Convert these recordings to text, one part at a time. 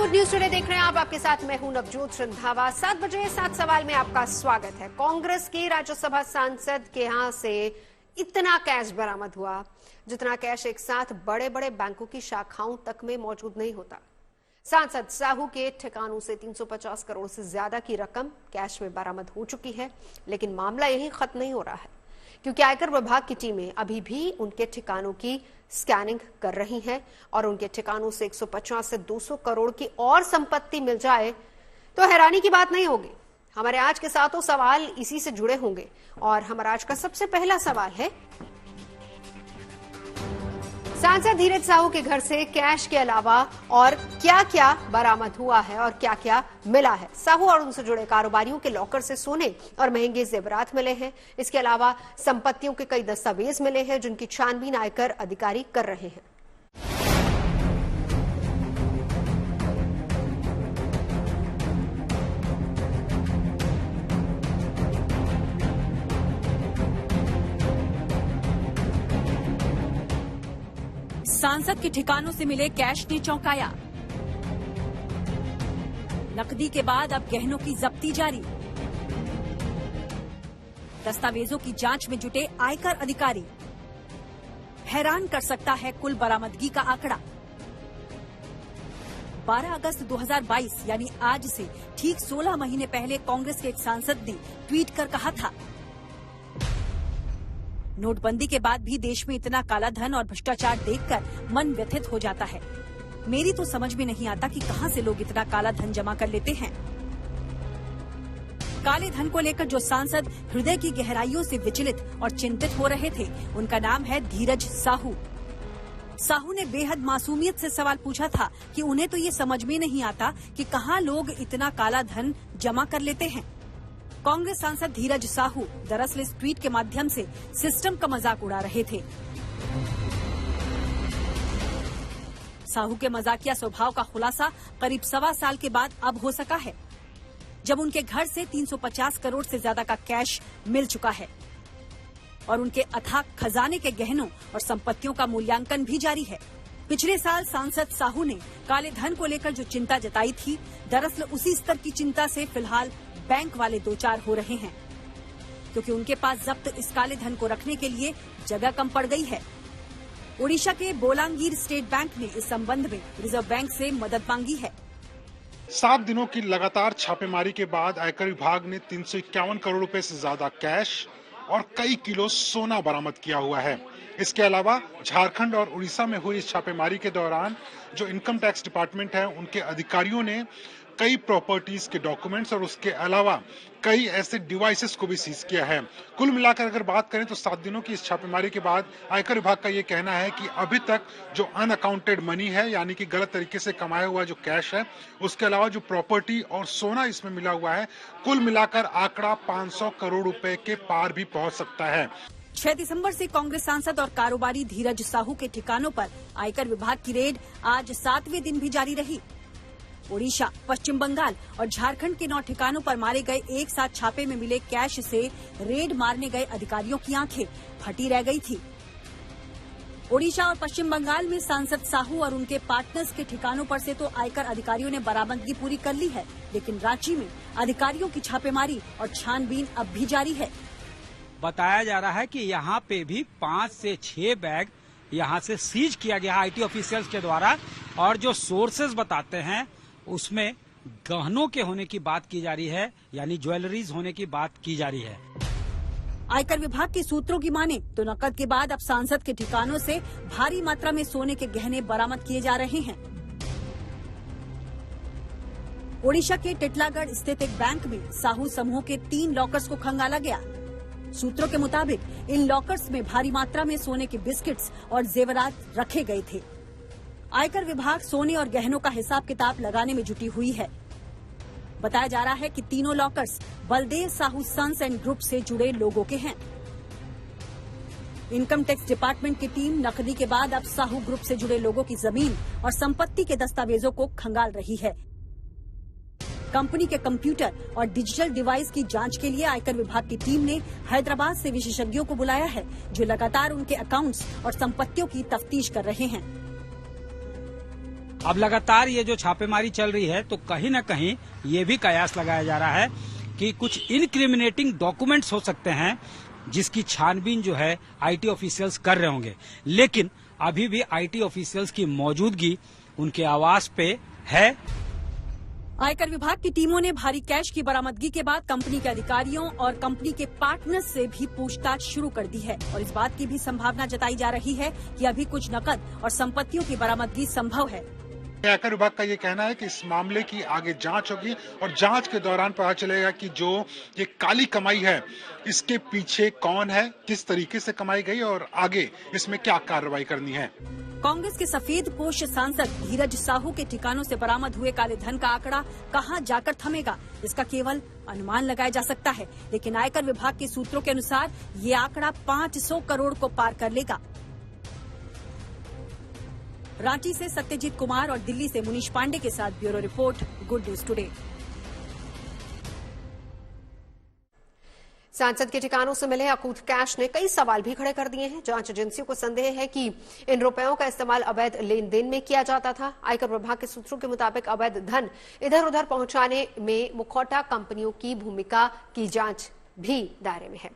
Good news today देख रहे हैं आप। आपके साथ मैं हूं नवजोत रंधावा। 7 बजे 7 सवाल में आपका स्वागत है। कांग्रेस के राज्यसभा सांसद के यहां से इतना कैश बरामद हुआ जितना कैश एक साथ बड़े बड़े बैंकों की शाखाओं तक में मौजूद नहीं होता। सांसद साहू के ठिकानों से 350 करोड़ से ज्यादा की रकम कैश में बरामद हो चुकी है, लेकिन मामला यहीं खत्म नहीं हो रहा है, क्योंकि आयकर विभाग की टीमें अभी भी उनके ठिकानों की स्कैनिंग कर रही हैं और उनके ठिकानों से 150 से 200 करोड़ की और संपत्ति मिल जाए तो हैरानी की बात नहीं होगी। हमारे आज के साथों सवाल इसी से जुड़े होंगे और हमारा आज का सबसे पहला सवाल है, सांसद धीरज साहू के घर से कैश के अलावा और क्या क्या बरामद हुआ है और क्या क्या मिला है। साहू और उनसे जुड़े कारोबारियों के लॉकर से सोने और महंगे जेवरात मिले हैं। इसके अलावा संपत्तियों के कई दस्तावेज मिले हैं जिनकी छानबीन आयकर अधिकारी कर रहे हैं। सांसद के ठिकानों से मिले कैश ने चौंकाया। नकदी के बाद अब गहनों की जब्ती जारी। दस्तावेजों की जांच में जुटे आयकर अधिकारी। हैरान कर सकता है कुल बरामदगी का आंकड़ा। 12 अगस्त 2022 यानी आज से ठीक 16 महीने पहले कांग्रेस के एक सांसद ने ट्वीट कर कहा था, नोटबंदी के बाद भी देश में इतना काला धन और भ्रष्टाचार देखकर मन व्यथित हो जाता है। मेरी तो समझ में नहीं आता कि कहां से लोग इतना काला धन जमा कर लेते हैं। काले धन को लेकर जो सांसद हृदय की गहराइयों से विचलित और चिंतित हो रहे थे, उनका नाम है धीरज साहू। साहू ने बेहद मासूमियत से सवाल पूछा था कि उन्हें तो ये समझ में नहीं आता कि कहां लोग इतना काला धन जमा कर लेते हैं। कांग्रेस सांसद धीरज साहू दरअसल इस ट्वीट के माध्यम से सिस्टम का मजाक उड़ा रहे थे। साहू के मजाकिया स्वभाव का खुलासा करीब 1.25 साल के बाद अब हो सका है, जब उनके घर से 350 करोड़ से ज्यादा का कैश मिल चुका है और उनके अथाक खजाने के गहनों और संपत्तियों का मूल्यांकन भी जारी है। पिछले साल सांसद साहू ने काले धन को लेकर जो चिंता जताई थी, दरअसल उसी स्तर की चिंता से फिलहाल बैंक वाले दो चार हो रहे हैं, क्योंकि उनके पास जब्त इस काले धन को रखने के लिए जगह कम पड़ गई है। ओडिशा के बोलांगीर स्टेट बैंक ने इस संबंध में रिजर्व बैंक से मदद मांगी है। 7 दिनों की लगातार छापेमारी के बाद आयकर विभाग ने 351 करोड़ रुपए से ज्यादा कैश और कई किलो सोना बरामद किया हुआ है। इसके अलावा झारखंड और उड़ीसा में हुई इस छापेमारी के दौरान जो इनकम टैक्स डिपार्टमेंट है, उनके अधिकारियों ने कई प्रॉपर्टीज के डॉक्यूमेंट्स और उसके अलावा कई ऐसे डिवाइसेस को भी सीज किया है। कुल मिलाकर अगर बात करें तो 7 दिनों की इस छापेमारी के बाद आयकर विभाग का ये कहना है कि अभी तक जो अनअकाउंटेड मनी है, यानी कि गलत तरीके से कमाया हुआ जो कैश है, उसके अलावा जो प्रॉपर्टी और सोना इसमें मिला हुआ है, कुल मिलाकर आंकड़ा 500 करोड़ रुपए के पार भी पहुंच सकता है। 6 दिसंबर से कांग्रेस सांसद और कारोबारी धीरज साहू के ठिकानों पर आयकर विभाग की रेड आज 7वें दिन भी जारी रही। ओडिशा, पश्चिम बंगाल और झारखंड के 9 ठिकानों पर मारे गए एक साथ छापे में मिले कैश से रेड मारने गए अधिकारियों की आंखें फटी रह गई थी। ओडिशा और पश्चिम बंगाल में सांसद साहू और उनके पार्टनर्स के ठिकानों पर से तो आयकर अधिकारियों ने बरामदगी पूरी कर ली है, लेकिन रांची में अधिकारियों की छापेमारी और छानबीन अब भी जारी है। बताया जा रहा है कि यहाँ पे भी 5 से 6 बैग यहाँ से सीज किया गया आईटी ऑफिशियल्स के द्वारा, और जो सोर्सेज बताते हैं उसमें गहनों के होने की बात की जा रही है, यानी ज्वेलरीज होने की बात की जा रही है। आयकर विभाग के सूत्रों की माने तो नकद के बाद अब सांसद के ठिकानों से भारी मात्रा में सोने के गहने बरामद किए जा रहे हैं। ओडिशा के टिटलागढ़ स्थित एक बैंक में साहू समूह के 3 लॉकर्स को खंगाला गया। सूत्रों के मुताबिक इन लॉकर्स में भारी मात्रा में सोने के बिस्किट्स और जेवरात रखे गए थे। आयकर विभाग सोने और गहनों का हिसाब किताब लगाने में जुटी हुई है। बताया जा रहा है कि तीनों lockers Baldev Sahu sons and group से जुड़े लोगों के हैं। इनकम टैक्स डिपार्टमेंट की टीम नकदी के बाद अब साहू ग्रुप से जुड़े लोगों की जमीन और संपत्ति के दस्तावेजों को खंगाल रही है। कंपनी के कंप्यूटर और डिजिटल डिवाइस की जांच के लिए आयकर विभाग की टीम ने हैदराबाद से विशेषज्ञों को बुलाया है, जो लगातार उनके अकाउंट्स और संपत्तियों की तफ्तीश कर रहे हैं। अब लगातार ये जो छापेमारी चल रही है तो कहीं न कहीं ये भी कयास लगाया जा रहा है कि कुछ इनक्रिमिनेटिंग डॉक्यूमेंट्स हो सकते हैं जिसकी छानबीन जो है आईटी ऑफिशियल्स कर रहे होंगे, लेकिन अभी भी आईटी ऑफिशियल्स की मौजूदगी उनके आवास पे है। आयकर विभाग की टीमों ने भारी कैश की बरामदगी के बाद कंपनी के अधिकारियों और कंपनी के पार्टनर्स से भी पूछताछ शुरू कर दी है और इस बात की भी संभावना जताई जा रही है कि अभी कुछ नकद और संपत्तियों की बरामदगी संभव है। आयकर विभाग का ये कहना है कि इस मामले की आगे जांच होगी और जांच के दौरान पता चलेगा कि जो ये काली कमाई है इसके पीछे कौन है, किस तरीके से कमाई गई और आगे इसमें क्या कार्रवाई करनी है। कांग्रेस के सफेद पोश सांसद धीरज साहू के ठिकानों से बरामद हुए काले धन का आंकड़ा कहां जाकर थमेगा, इसका केवल अनुमान लगाया जा सकता है, लेकिन आयकर विभाग के सूत्रों के अनुसार ये आंकड़ा 500 करोड़ को पार कर लेगा। रांची से सत्यजीत कुमार और दिल्ली से मुनीश पांडे के साथ bureau report, good news today. सांसद के ठिकानों से मिले अकूत कैश ने कई सवाल भी खड़े कर दिए हैं। जांच एजेंसियों को संदेह है कि इन रुपयों का इस्तेमाल अवैध लेन देन में किया जाता था। आयकर विभाग के सूत्रों के मुताबिक अवैध धन इधर उधर पहुंचाने में मुखौटा कंपनियों की भूमिका की जांच भी दायरे में है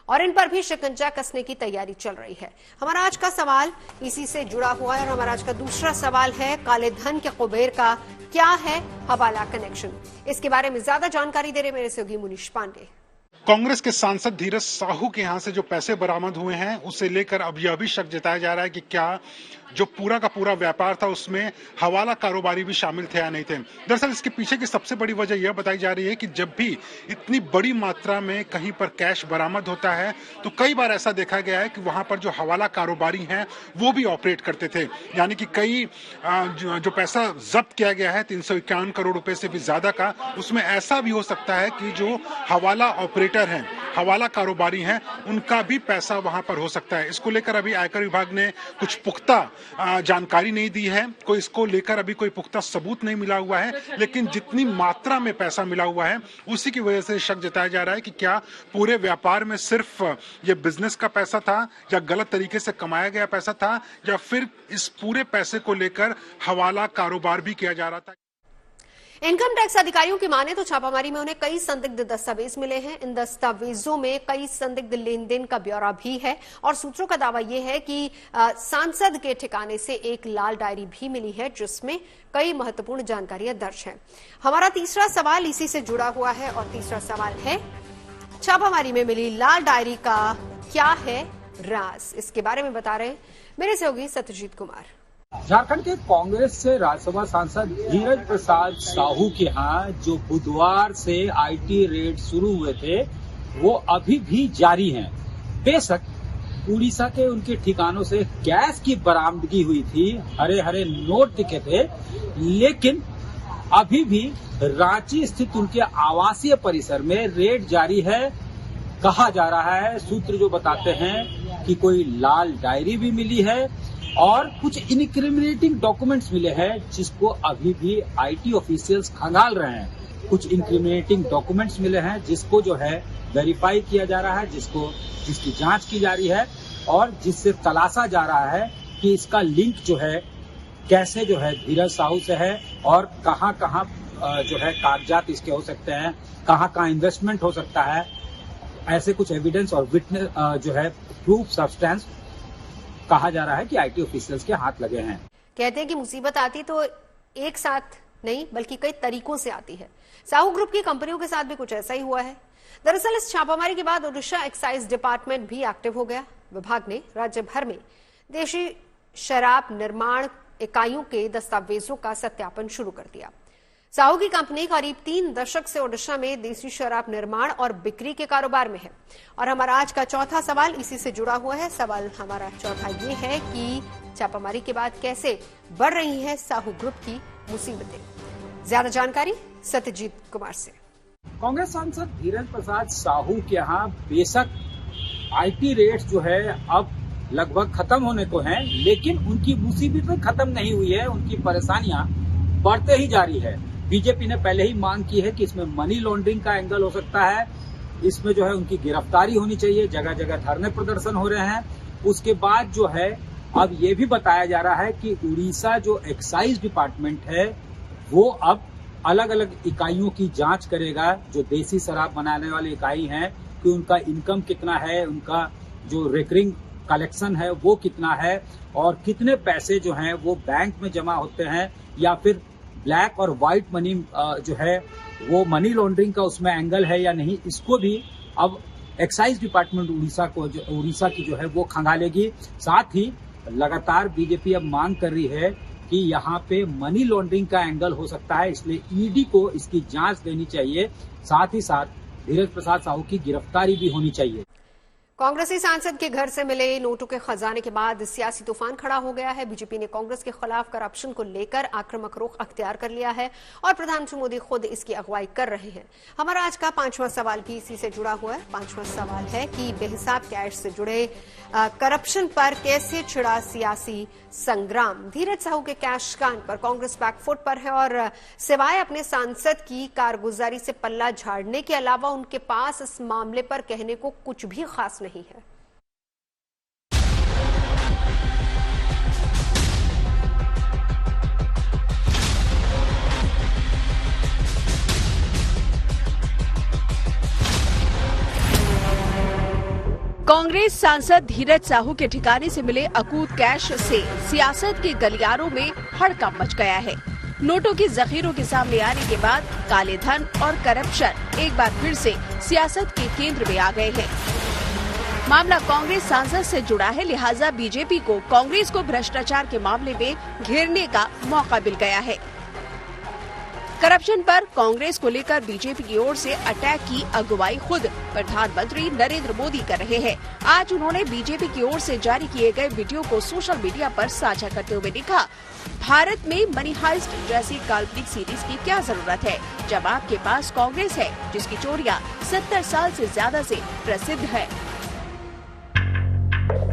और इन पर भी शिकंजा कसने की तैयारी चल रही है। हमारा आज का सवाल इसी से जुड़ा हुआ है और हमारा आज का दूसरा सवाल है, काले धन के कुबेर का क्या है हवाला कनेक्शन। इसके बारे में ज्यादा जानकारी दे रहे मेरे सहयोगी मुनीश पांडे। कांग्रेस के सांसद धीरज साहू के यहां से जो पैसे बरामद हुए हैं उसे लेकर अब यह भी शक जताया जा रहा है कि क्या जो पूरा का पूरा व्यापार था उसमें हवाला कारोबारी भी शामिल थे या नहीं थे। दरअसल इसके पीछे की सबसे बड़ी वजह यह बताई जा रही है कि जब भी इतनी बड़ी मात्रा में कहीं पर कैश बरामद होता है तो कई बार ऐसा देखा गया है कि वहां पर जो हवाला कारोबारी हैं वो भी ऑपरेट करते थे, यानी कि कई जो पैसा जब्त किया गया है 351 करोड़ रुपए से भी ज्यादा का, उसमें ऐसा भी हो सकता है कि जो हवाला ऑपरेटर हैं, हवाला कारोबारी हैं, उनका भी पैसा वहां पर हो सकता है। इसको लेकर अभी आयकर विभाग ने कुछ पुख्ता जानकारी नहीं दी है, कोई इसको लेकर अभी कोई पुख्ता सबूत नहीं मिला हुआ है, लेकिन जितनी मात्रा में पैसा मिला हुआ है उसी की वजह से शक जताया जा रहा है कि क्या पूरे व्यापार में सिर्फ ये बिजनेस का पैसा था या गलत तरीके से कमाया गया पैसा था या फिर इस पूरे पैसे को लेकर हवाला कारोबार भी किया जा रहा था। इनकम टैक्स अधिकारियों की माने तो छापामारी में उन्हें कई संदिग्ध दस्तावेज मिले हैं। इन दस्तावेजों में कई संदिग्ध लेन देन का ब्यौरा भी है और सूत्रों का दावा यह है कि सांसद के ठिकाने से एक लाल डायरी भी मिली है जिसमें कई महत्वपूर्ण जानकारियां दर्ज हैं। हमारा तीसरा सवाल इसी से जुड़ा हुआ है और तीसरा सवाल है, छापामारी में मिली लाल डायरी का क्या है राज। इसके बारे में बता रहे हैं मेरे सहयोगी सत्यजीत कुमार। झारखंड के कांग्रेस से राज्यसभा सांसद धीरज प्रसाद साहू के यहाँ जो बुधवार से आईटी रेड शुरू हुए थे वो अभी भी जारी हैं। बेशक उड़ीसा के उनके ठिकानों से कैश की बरामदगी हुई थी, हरे हरे नोट दिखे थे, लेकिन अभी भी रांची स्थित उनके आवासीय परिसर में रेड जारी है। कहा जा रहा है, सूत्र जो बताते हैं कि कोई लाल डायरी भी मिली है और कुछ इनक्रिमिनेटिंग डॉक्यूमेंट्स मिले हैं जिसको अभी भी आईटी ऑफिशियल्स खंगाल रहे हैं। कुछ इनक्रिमिनेटिंग डॉक्यूमेंट्स मिले हैं जिसको जो है वेरीफाई किया जा रहा है, जिसकी जांच की जा रही है और जिससे तलाशा जा रहा है कि इसका लिंक जो है कैसे जो है धीरज साहू से है और कहां कहां जो है कागजात इसके हो सकते हैं, कहां कहां इन्वेस्टमेंट हो सकता है। ऐसे कुछ एविडेंस और विटनेस जो है प्रूफ सब्सटेंस कहा जा रहा है कि आईटी ऑफिशियल्स के हाथ लगे हैं। कहते हैं कि मुसीबत आती तो एक साथ नहीं बल्कि कई तरीकों से आती है। साहू ग्रुप की कंपनियों के साथ भी कुछ ऐसा ही हुआ है। दरअसल इस छापामारी के बाद ओडिशा एक्साइज डिपार्टमेंट भी एक्टिव हो गया। विभाग ने राज्य भर में देशी शराब निर्माण इकाइयों के दस्तावेजों का सत्यापन शुरू कर दिया। साहू की कंपनी करीब 3 दशक से ओडिशा में देसी शराब निर्माण और बिक्री के कारोबार में है। और हमारा आज का चौथा सवाल इसी से जुड़ा हुआ है। सवाल हमारा चौथा ये है कि छापामारी के बाद कैसे बढ़ रही है साहू ग्रुप की मुसीबतें। ज्यादा जानकारी सत्यजीत कुमार से। कांग्रेस सांसद धीरज प्रसाद साहू के यहाँ बेशक आईटी रेट्स जो है अब लगभग खत्म होने को हैं, लेकिन उनकी मुसीबतें खत्म नहीं हुई है, उनकी परेशानियां बढ़ते ही जारी है। बीजेपी ने पहले ही मांग की है कि इसमें मनी लॉन्ड्रिंग का एंगल हो सकता है, इसमें जो है उनकी गिरफ्तारी होनी चाहिए। जगह जगह धरने प्रदर्शन हो रहे हैं। उसके बाद जो है अब ये भी बताया जा रहा है कि उड़ीसा जो एक्साइज डिपार्टमेंट है वो अब अलग अलग इकाइयों की जांच करेगा, जो देसी शराब बनाने वाली इकाई हैं, कि उनका इनकम कितना है, उनका जो रिकरिंग कलेक्शन है वो कितना है, और कितने पैसे जो हैं वो बैंक में जमा होते हैं या फिर ब्लैक और व्हाइट मनी जो है वो मनी लॉन्ड्रिंग का उसमें एंगल है या नहीं। इसको भी अब एक्साइज डिपार्टमेंट उड़ीसा की जो है वो खंगालेगी। साथ ही लगातार बीजेपी अब मांग कर रही है कि यहाँ पे मनी लॉन्ड्रिंग का एंगल हो सकता है, इसलिए ईडी को इसकी जांच देनी चाहिए। साथ ही साथ धीरज प्रसाद साहू की गिरफ्तारी भी होनी चाहिए। कांग्रेसी सांसद के घर से मिले नोटों के खजाने के बाद सियासी तूफान खड़ा हो गया है। बीजेपी ने कांग्रेस के खिलाफ करप्शन को लेकर आक्रामक रुख अख्तियार कर लिया है और प्रधानमंत्री मोदी खुद इसकी अगुवाई कर रहे हैं। हमारा आज का 5वां सवाल भी इसी से जुड़ा हुआ है। 5वां सवाल है कि बेहिसाब कैश से जुड़े करप्शन पर कैसे छिड़ा सियासी संग्राम। धीरज साहू के कैश कांड पर कांग्रेस बैकफुट पर है और सिवाय अपने सांसद की कारगुजारी से पल्ला झाड़ने के अलावा उनके पास इस मामले पर कहने को कुछ भी खास नहीं है। कांग्रेस सांसद धीरज साहू के ठिकाने से मिले अकूत कैश से सियासत के गलियारों में हड़कंप मच गया है। नोटों के जखीरों के सामने आने के बाद काले धन और करप्शन एक बार फिर से सियासत के केंद्र में आ गए हैं। मामला कांग्रेस सांसद से जुड़ा है, लिहाजा बीजेपी को कांग्रेस को भ्रष्टाचार के मामले में घेरने का मौका मिल गया है। करप्शन पर कांग्रेस को लेकर बीजेपी की ओर से अटैक की अगुवाई खुद प्रधानमंत्री नरेंद्र मोदी कर रहे हैं। आज उन्होंने बीजेपी की ओर से जारी किए गए वीडियो को सोशल मीडिया पर साझा करते हुए लिखा, भारत में मनी हाइस्ट जैसी काल्पनिक सीरीज की क्या जरूरत है जब आपके पास कांग्रेस है जिसकी चोरियां 70 साल से ज्यादा से प्रसिद्ध है।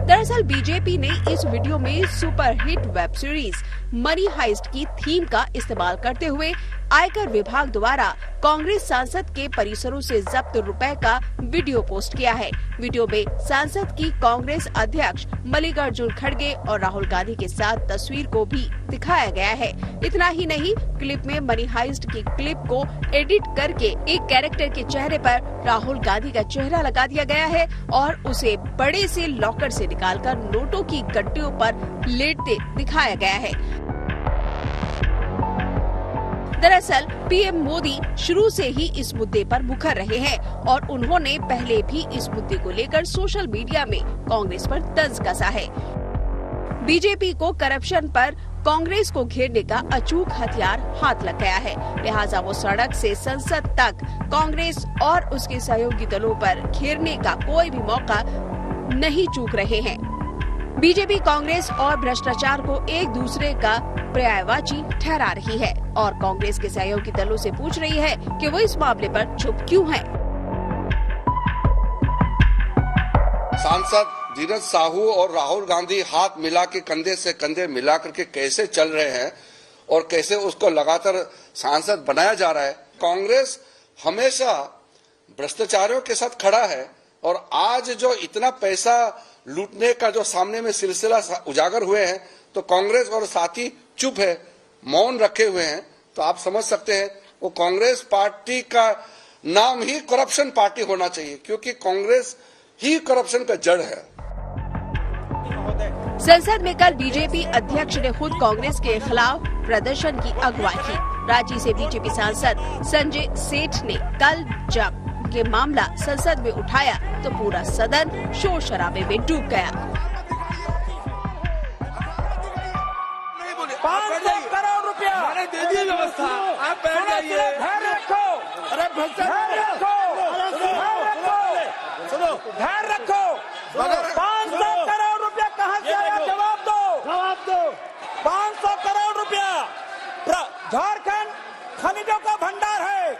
दरअसल बीजेपी ने इस वीडियो में superhit web series money heist की थीम का इस्तेमाल करते हुए आयकर विभाग द्वारा कांग्रेस सांसद के परिसरों से जब्त रुपए का वीडियो पोस्ट किया है। वीडियो में सांसद की कांग्रेस अध्यक्ष मल्लिकार्जुन खड़गे और राहुल गांधी के साथ तस्वीर को भी दिखाया गया है। इतना ही नहीं, क्लिप में मनी हाइस्ट की क्लिप को एडिट करके एक कैरेक्टर के चेहरे पर राहुल गांधी का चेहरा लगा दिया गया है और उसे बड़े से लॉकर से निकालकर नोटों की गड्डियों पर लेटते दिखाया गया है। दरअसल पीएम मोदी शुरू से ही इस मुद्दे पर मुखर रहे हैं और उन्होंने पहले भी इस मुद्दे को लेकर सोशल मीडिया में कांग्रेस पर तंज कसा है। बीजेपी को करप्शन पर कांग्रेस को घेरने का अचूक हथियार हाथ लग गया है, लिहाजा वो सड़क से संसद तक कांग्रेस और उसके सहयोगी दलों पर घेरने का कोई भी मौका नहीं चूक रहे हैं। बीजेपी कांग्रेस और भ्रष्टाचार को एक दूसरे का पर्यायवाची ठहरा रही है और कांग्रेस के सहयोगी दलों से पूछ रही है कि वो इस मामले पर चुप क्यों हैं। सांसद धीरज साहू और राहुल गांधी हाथ मिला के कंधे से कंधे मिला करके कैसे चल रहे हैं और कैसे उसको लगातार सांसद बनाया जा रहा है। कांग्रेस हमेशा भ्रष्टाचारियों के साथ खड़ा है और आज जो इतना पैसा लूटने का जो सामने में सिलसिला उजागर हुए हैं तो कांग्रेस और साथी चुप है, मौन रखे हुए हैं। तो आप समझ सकते हैं वो कांग्रेस पार्टी का नाम ही करप्शन पार्टी होना चाहिए, क्योंकि कांग्रेस ही करप्शन का जड़ है। संसद में कल बीजेपी अध्यक्ष ने खुद कांग्रेस के खिलाफ प्रदर्शन की अगुवाई की। रांची से बीजेपी सांसद संजय सेठ ने कल जब ये मामला संसद में उठाया तो पूरा सदन शोर शराबे में डूब गया। 500 करोड़ रुपया मैंने दे दी व्यवस्था, आप बैठ जाइए। ध्यान रखो, अरे ध्यान रखो, सुनो, ध्यान रखो। 500 करोड़ रुपया कहाँ से आया? जवाब दो। 500 करोड़ रुपया झारखंड खनिजों का भंडार है,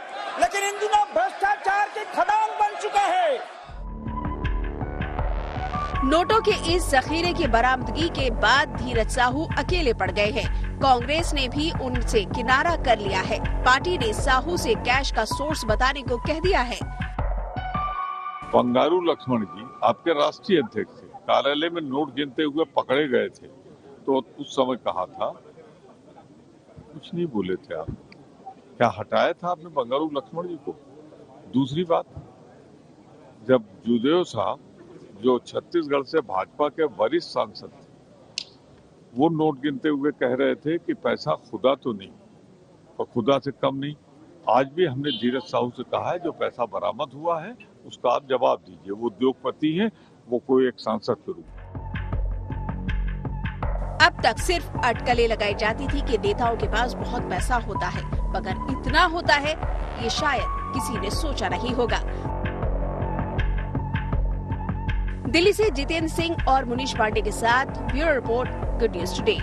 लेकिन इन दिनों भ्रष्टाचार की खदान बन चुका है। नोटों के इस जखीरे की बरामदगी के बाद धीरज साहू अकेले पड़ गए हैं। कांग्रेस ने भी उनसे किनारा कर लिया है। पार्टी ने साहू से कैश का सोर्स बताने को कह दिया है। बंगारू लक्ष्मण जी आपके राष्ट्रीय अध्यक्ष थे, कार्यालय में नोट गिनते हुए पकड़े गए थे तो उस समय कहा था, कुछ नहीं बोले थे आप, क्या हटाया था आपने बंगारू लक्ष्मण जी को? दूसरी बात, जब जूदेव साहब जो छत्तीसगढ़ से भाजपा के वरिष्ठ सांसद थे, वो नोट गिनते हुए कह रहे थे कि पैसा खुदा तो नहीं और खुदा से कम नहीं। आज भी हमने धीरज साहू से कहा है, जो पैसा बरामद हुआ है उसका आप जवाब दीजिए। वो उद्योगपति हैं, वो कोई एक सांसद के रूप। अब तक सिर्फ अटकलें लगाई जाती थी कि नेताओं के पास बहुत पैसा होता है, मगर इतना होता है ये शायद किसी ने सोचा नहीं होगा। दिल्ली से जितेंद्र सिंह और मुनीश पांडे के साथ bureau report, good news today.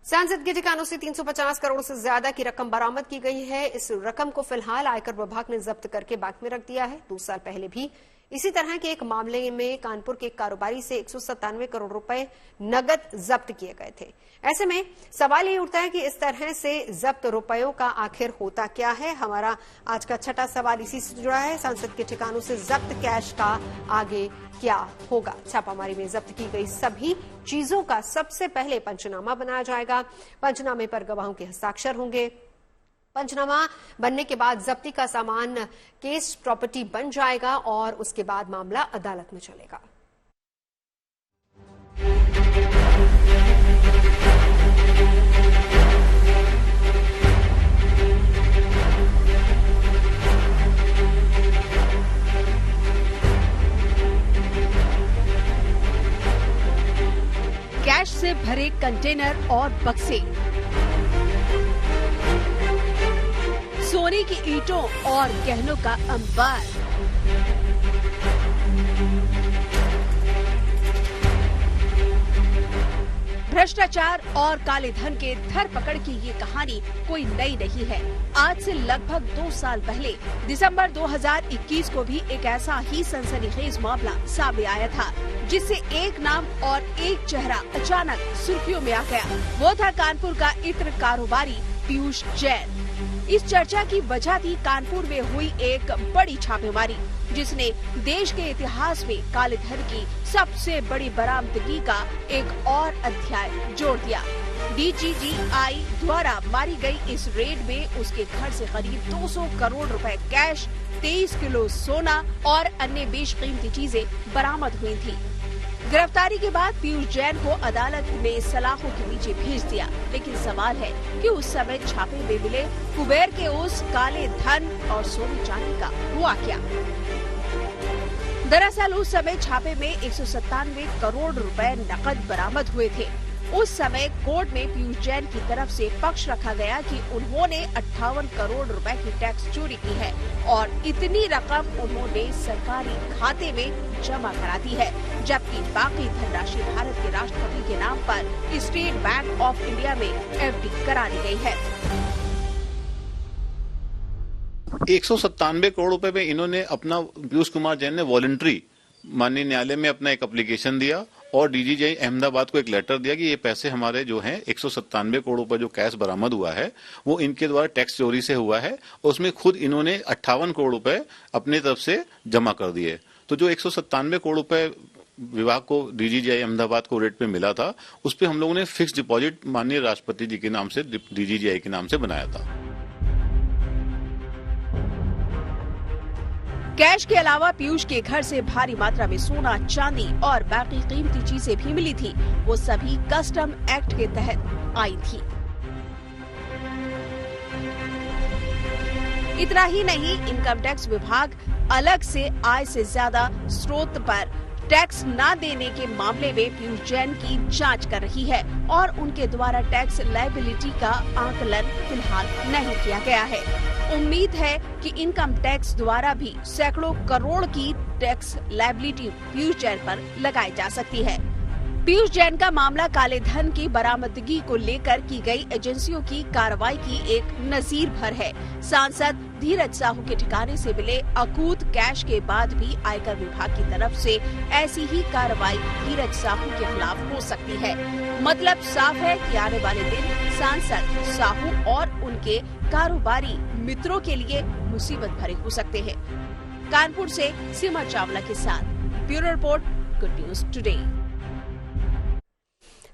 सांसद के ठिकानों से 350 करोड़ से ज्यादा की रकम बरामद की गई है। इस रकम को फिलहाल आयकर विभाग ने जब्त करके बैंक में रख दिया है। 2 साल पहले भी इसी तरह के एक मामले में कानपुर के एक कारोबारी से 197 करोड़ रुपए नगद जब्त किए गए थे। ऐसे में सवाल ये उठता है कि इस तरह से जब्त रुपयों का आखिर होता क्या है। हमारा आज का छठा सवाल इसी से जुड़ा है। सांसद के ठिकानों से जब्त कैश का आगे क्या होगा? छापामारी में जब्त की गई सभी चीजों का सबसे पहले पंचनामा बनाया जाएगा। पंचनामे पर गवाहों के हस्ताक्षर होंगे। पंचनामा बनने के बाद जब्ती का सामान केस प्रॉपर्टी बन जाएगा और उसके बाद मामला अदालत में चलेगा। कैश से भरे कंटेनर और बक्से, सोने की ईंटों और गहनों का अंबार, भ्रष्टाचार और काले धन के धरपकड़ की ये कहानी कोई नई नहीं है। आज से लगभग 2 साल पहले दिसंबर 2021 को भी एक ऐसा ही सनसनीखेज मामला सामने आया था, जिससे एक नाम और एक चेहरा अचानक सुर्खियों में आ गया। वो था कानपुर का इत्र कारोबारी पीयूष जैन। इस चर्चा की वजह थी कानपुर में हुई एक बड़ी छापेमारी, जिसने देश के इतिहास में काले धन की सबसे बड़ी बरामदगी का एक और अध्याय जोड़ दिया। DGGI द्वारा मारी गई इस रेड में उसके घर से करीब 200 करोड़ रुपए कैश, 23 किलो सोना और अन्य बेशकीमती चीजें बरामद हुई थी। गिरफ्तारी के बाद पीयूष जैन को अदालत ने सलाखों के नीचे भेज दिया, लेकिन सवाल है कि उस समय छापे में मिले कुबेर के उस काले धन और सोने चांदी का हुआ क्या? दरअसल उस समय छापे में 197 करोड़ रुपए नकद बरामद हुए थे। उस समय कोर्ट में पीयूष जैन की तरफ से पक्ष रखा गया कि उन्होंने 58 करोड़ रुपए की टैक्स चोरी की है और इतनी रकम उन्होंने सरकारी खाते में जमा करा दी है, जबकि बाकी धनराशि भारत के राष्ट्रपति के नाम पर स्टेट बैंक ऑफ इंडिया में FD करा दी गई है। 197 करोड़ रुपए में इन्होंने अपना, पीयूष कुमार जैन ने वॉलंटरी माननीय न्यायालय में अपना एक एप्लीकेशन दिया और DGGI अहमदाबाद को एक लेटर दिया कि ये पैसे हमारे जो हैं 197 करोड़ रुपए जो कैश बरामद हुआ है वो इनके द्वारा टैक्स चोरी से हुआ है। उसमें खुद इन्होंने 58 करोड़ रुपए अपनी तरफ से जमा कर दिए। तो जो 197 करोड़ रुपए विभाग को DGGI अहमदाबाद को रेट पे मिला था, उस पर हम लोगों ने फिक्स डिपॉजिट माननीय राष्ट्रपति जी के नाम से, DGGI के नाम से बनाया था। कैश के अलावा पीयूष के घर से भारी मात्रा में सोना, चांदी और बाकी कीमती चीजें भी मिली थी। वो सभी कस्टम एक्ट के तहत आई थी। इतना ही नहीं, इनकम टैक्स विभाग अलग से आय से ज्यादा स्रोत पर टैक्स न देने के मामले में पीयूष जैन की जांच कर रही है और उनके द्वारा टैक्स लायबिलिटी का आकलन फिलहाल नहीं किया गया है। उम्मीद है कि इनकम टैक्स द्वारा भी सैकड़ों करोड़ की टैक्स लायबिलिटी पीयूष जैन पर लगाई जा सकती है। पीयूष जैन का मामला काले धन की बरामदगी को लेकर की गई एजेंसियों की कार्रवाई की एक नजीर भर है। सांसद धीरज साहू के ठिकाने से मिले अकूत कैश के बाद भी आयकर विभाग की तरफ से ऐसी ही कार्रवाई धीरज साहू के खिलाफ हो सकती है। मतलब साफ है कि आने वाले दिन सांसद साहू और उनके कारोबारी मित्रों के लिए मुसीबत भरे हो सकते हैं। कानपुर से सीमा चावला के साथ bureau report, good news today.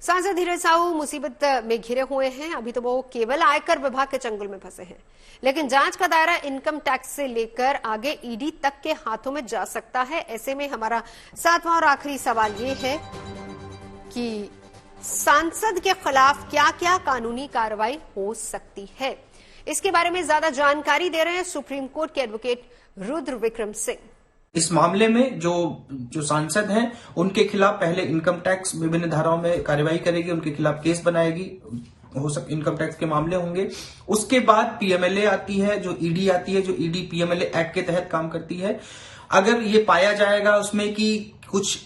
सांसद धीरज साहू मुसीबत में घिरे हुए हैं। अभी तो वो केवल आयकर विभाग के चंगुल में फंसे हैं, लेकिन जांच का दायरा इनकम टैक्स से लेकर आगे ईडी तक के हाथों में जा सकता है। ऐसे में हमारा 7वां और आखिरी सवाल ये है कि सांसद के खिलाफ क्या क्या कानूनी कार्रवाई हो सकती है। इसके बारे में ज्यादा जानकारी दे रहे हैं सुप्रीम कोर्ट के एडवोकेट रुद्र विक्रम सिंह। इस मामले में जो सांसद हैं उनके खिलाफ पहले इनकम टैक्स विभिन्न धाराओं में कार्रवाई करेगी, उनके खिलाफ केस बनाएगी, इनकम टैक्स के मामले होंगे। उसके बाद पीएमएलए आती है, जो ईडी आती है, जो ईडी पीएमएलए एक्ट के तहत काम करती है। अगर ये पाया जाएगा उसमें कि कुछ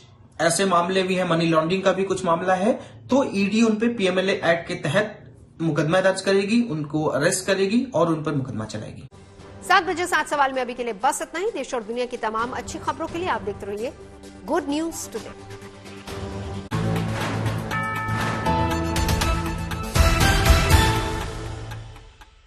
ऐसे मामले भी हैं, मनी लॉन्ड्रिंग का भी कुछ मामला है, तो ईडी उन पे पीएमएलए एक्ट के तहत मुकदमा दर्ज करेगी, उनको अरेस्ट करेगी और उन पर मुकदमा चलाएगी। 7 बजे 7 सवाल में अभी के लिए बस इतना ही। देश और दुनिया की तमाम अच्छी खबरों के लिए आप देखते रहिए गुड न्यूज टुडे।